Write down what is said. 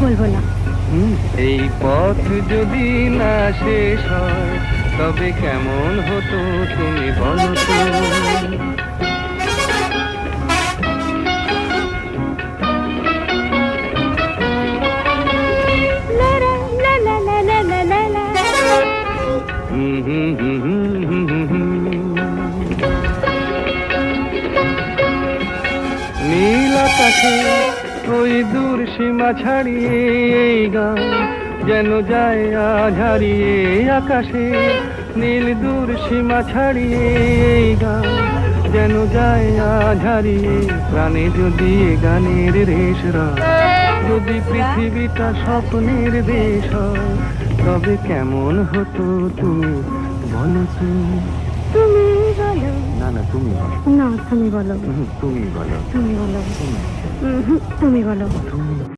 বলবো না। এই পথ যদি না শেষ হয় তবে কেমন হতো তুমি বলো তো। লা লা লা লা লা লা লা লা লা। নীল আকাশে ওই দূর সীমা ছাড়িয়ে এই গান যেন যায় আজ হারিয়ে। আকাশে নীল দূর সীমা ছাড়িয়ে এই গান যেন যায় আজ হারিয়ে। প্রাণে যদি এ গানের রেশ রয়, যদি পৃথিবীটা স্বপ্নের দেশ হয়, তবে কেমন হতো তুমি বলো তো। তুমি বলো। না না, তুমি বলো। না, তুমি বলো। তুমি বলো। তুমি বলো। তুমি তুমি বলো। তুমি